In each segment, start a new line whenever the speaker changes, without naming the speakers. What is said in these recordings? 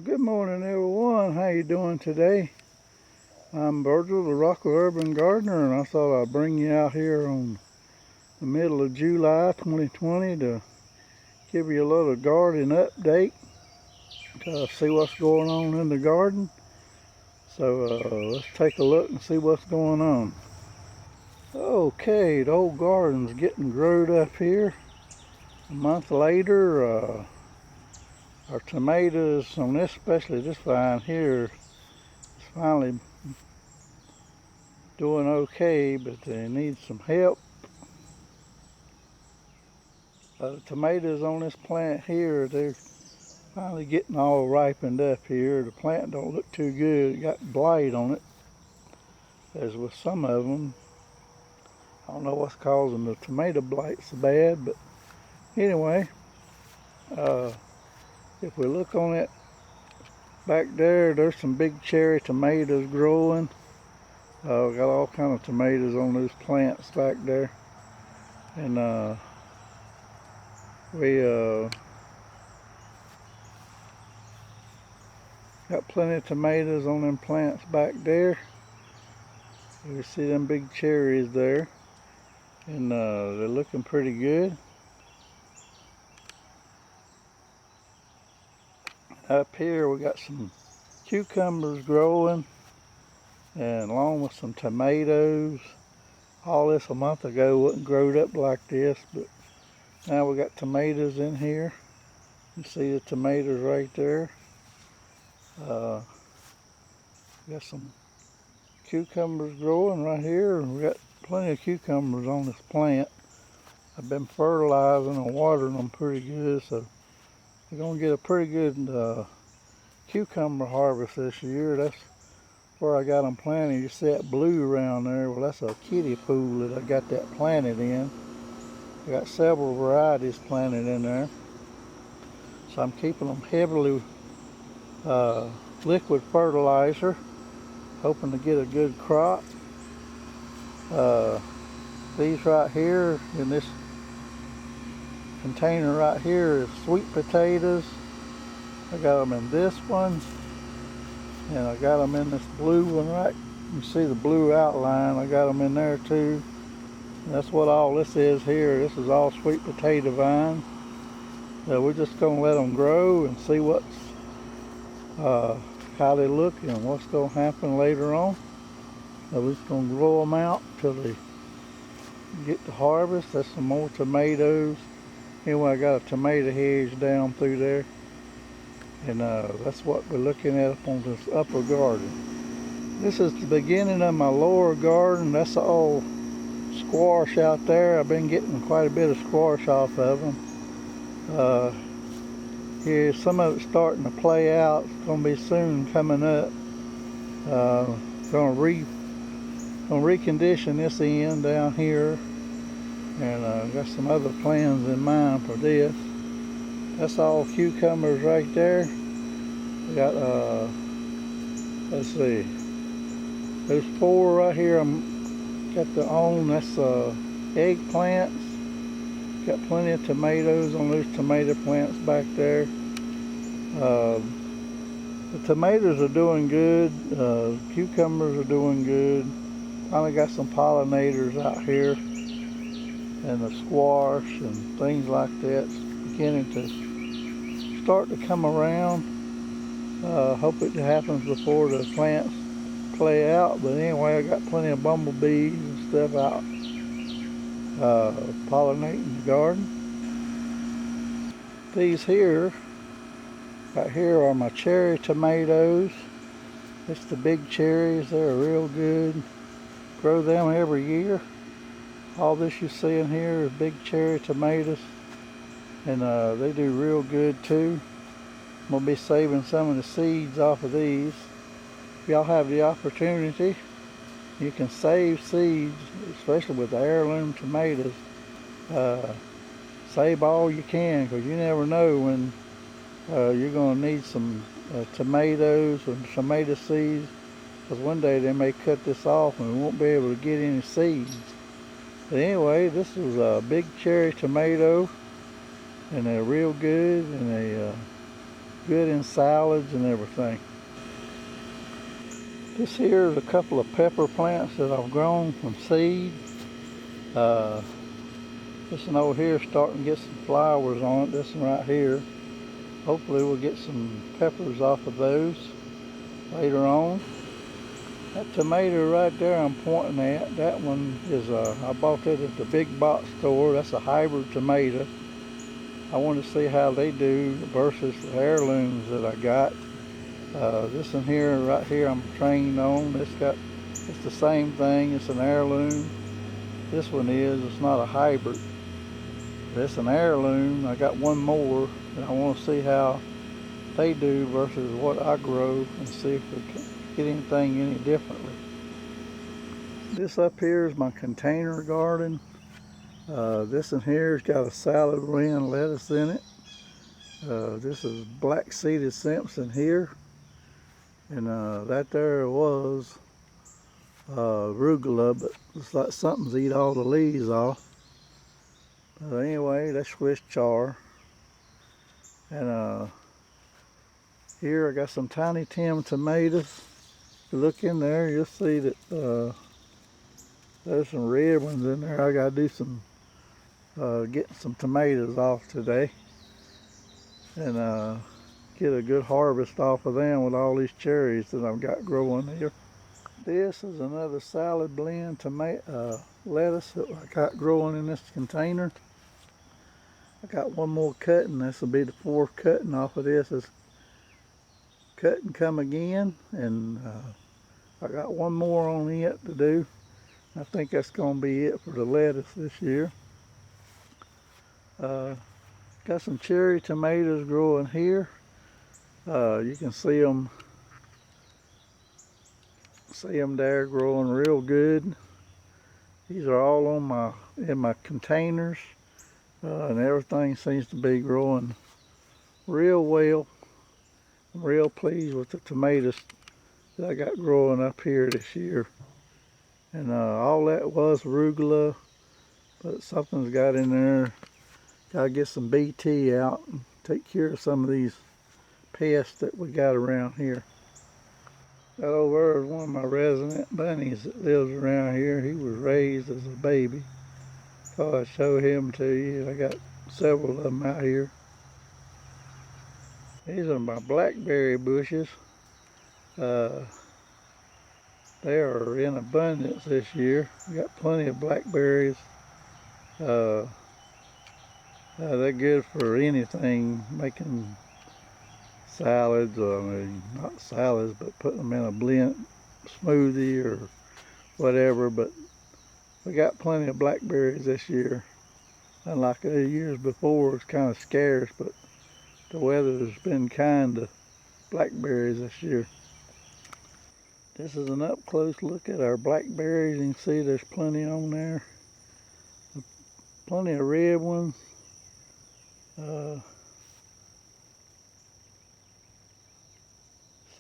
Good morning, everyone. How you doing today? I'm Virgil, the Rockwell Urban Gardener, and I thought I'd bring you out here on the middle of July 2020 to give you a little garden update to see what's going on in the garden. So let's take a look and see what's going on. Okay, the old garden's getting growed up here. A month later, our tomatoes on this, especially this vine here, is finally doing okay, but they need some help. The tomatoes on this plant here, they're finally getting all ripened up here. The plant don't look too good. It got blight on it, as with some of them. I don't know what's causing the tomato blight so bad, but anyway, if we look on it back there, there's some big cherry tomatoes growing. Got all kind of tomatoes on those plants back there, and we got plenty of tomatoes on them plants back there. You see them big cherries there, and they're looking pretty good. Up here we got some cucumbers growing, and along with some tomatoes. All this a month ago wasn't growed up like this, but now we got tomatoes in here. You see the tomatoes right there. Got some cucumbers growing right here. We got plenty of cucumbers on this plant. I've been fertilizing and watering them pretty good, so we're gonna get a pretty good cucumber harvest this year. That's where I got them planted. You see that blue around there? Well, that's a kiddie pool that I got that planted in. I got several varieties planted in there, so I'm keeping them heavily liquid fertilizer, hoping to get a good crop. These right here in this container right here is sweet potatoes. I got them in this one, and I got them in this blue one right. You see the blue outline. I got them in there too. And that's what all this is here. This is all sweet potato vine. So we're just gonna let them grow and see what's how they look and what's gonna happen later on. So we're just gonna grow them out till they get to harvest. That's some more tomatoes. Anyway, I got a tomato hedge down through there, and that's what we're looking at up on this upper garden. This is the beginning of my lower garden. That's all squash out there. I've been getting quite a bit of squash off of them. Here, some of it's starting to play out. It's going to be soon coming up. Going to recondition this end down here, and got some other plans in mind for this. That's all cucumbers right there. We got let's see, there's 4 right here. I'm got the own. That's eggplants. Got plenty of tomatoes on those tomato plants back there. The tomatoes are doing good. Cucumbers are doing good. Finally got some pollinators out here, and the squash and things like that's beginning to start to come around. Hope it happens before the plants play out. But anyway, I got plenty of bumblebees and stuff out pollinating the garden. These here, right here, are my cherry tomatoes. It's the big cherries. They're real good. Grow them every year. All this you see in here is big cherry tomatoes, and they do real good too. I'm gonna be saving some of the seeds off of these. If y'all have the opportunity, you can save seeds, especially with the heirloom tomatoes. Save all you can, because you never know when you're going to need some tomatoes and tomato seeds, because one day they may cut this off and we won't be able to get any seeds. But anyway, this is a big cherry tomato, and they're real good, and they good in salads and everything. This here is a couple of pepper plants that I've grown from seed. This one over here is starting to get some flowers on it. This one right here. Hopefully we'll get some peppers off of those later on. That tomato right there I'm pointing at, that one is, I bought that at the big box store. That's a hybrid tomato. I want to see how they do versus the heirlooms that I got. This one here, right here, I'm trained on. It's the same thing. It's an heirloom. This one it's not a hybrid. It's an heirloom. I got one more, and I want to see how they do versus what I grow and see if we can get anything any differently. This up here is my container garden. This one here has got a salad wren lettuce in it. This is black seeded Simpson here. And that there was arugula, but it's like something's eat all the leaves off. But anyway, that's Swiss chard. And here I got some Tiny Tim tomatoes. If you look in there, you'll see that there's some red ones in there. I gotta do some getting some tomatoes off today, and get a good harvest off of them with all these cherries that I've got growing here. This is another salad blend tomato lettuce that I got growing in this container. I got one more cutting. This will be the fourth cutting off of this. It's cut and come again, and I got one more on it to do. I think that's going to be it for the lettuce this year. Got some cherry tomatoes growing here. You can see them there growing real good. These are all on in my containers, and everything seems to be growing real well. I'm real pleased with the tomatoes that I got growing up here this year. And all that was arugula, but something's got in there. Gotta get some BT out and take care of some of these pests that we got around here. That over there is one of my resident bunnies that lives around here. He was raised as a baby. Thought I'd show him to you. I got several of them out here. These are my blackberry bushes. They are in abundance this year. We got plenty of blackberries. They're good for anything, making salads, I mean, not salads, but putting them in a blend smoothie or whatever. But we got plenty of blackberries this year. Unlike the years before, it's kind of scarce, but the weather has been kind to blackberries this year. This is an up close look at our blackberries. You can see there's plenty on there. Plenty of red ones. It's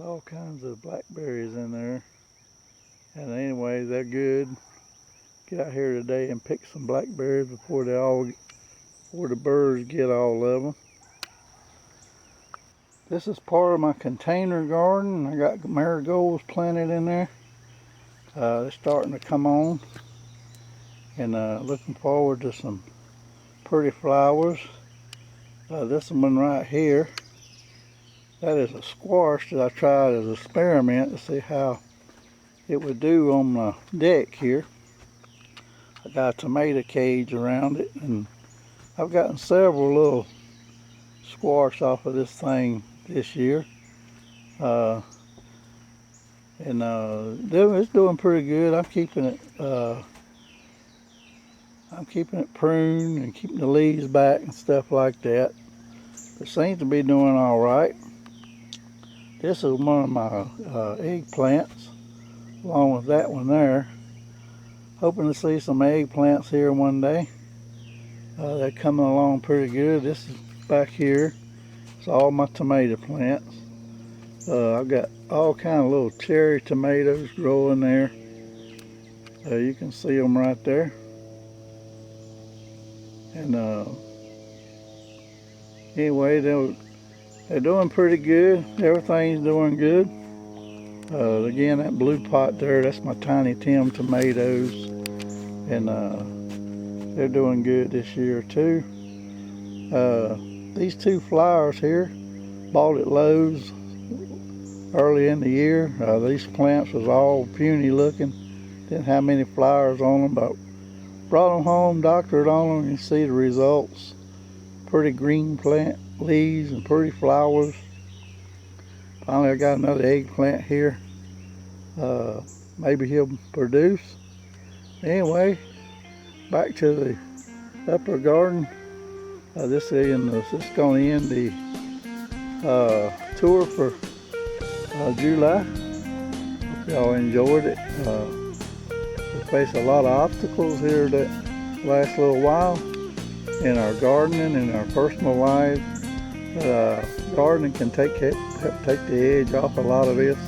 all kinds of blackberries in there. And anyway, they're good. Get out here today and pick some blackberries before the birds get all of them. This is part of my container garden. I got marigolds planted in there. They're starting to come on. And looking forward to some pretty flowers. This one right here, that is a squash that I tried as an experiment to see how it would do on my deck here. I got a tomato cage around it, and I've gotten several little squash off of this thing this year. It's doing pretty good. I'm keeping it pruned and keeping the leaves back and stuff like that. It seems to be doing all right. This is one of my eggplants, along with that one there. Hoping to see some eggplants here one day. They're coming along pretty good. This is back here. It's all my tomato plants. I've got all kind of little cherry tomatoes growing there. You can see them right there. And anyway, They're doing pretty good. Everything's doing good. Again, that blue pot there, that's my Tiny Tim tomatoes. And they're doing good this year too. These two flowers here, bought at Lowe's early in the year. These plants was all puny looking. Didn't have many flowers on them, but brought them home, doctored on them, and see the results. Pretty green plant leaves and pretty flowers. Finally, I got another eggplant here. Maybe he'll produce. Anyway, back to the upper garden. This is going to end the tour for July. Hope y'all enjoyed it. We face a lot of obstacles here that last little while in our gardening and our personal lives. Gardening can help take the edge off a lot of this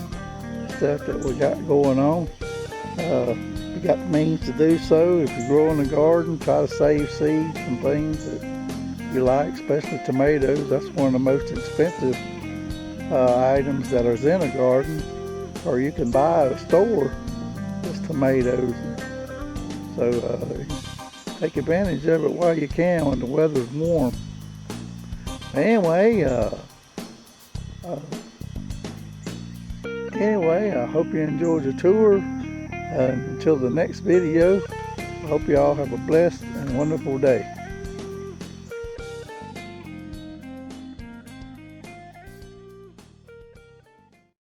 stuff that we got going on. You got the means to do so. If you grow in the garden, try to save seeds and things that you like, especially tomatoes. That's one of the most expensive items that is in a garden, or you can buy at a store is tomatoes. So take advantage of it while you can when the weather's warm. Anyway, I hope you enjoyed the tour. Until the next video, I hope you all have a blessed and wonderful day.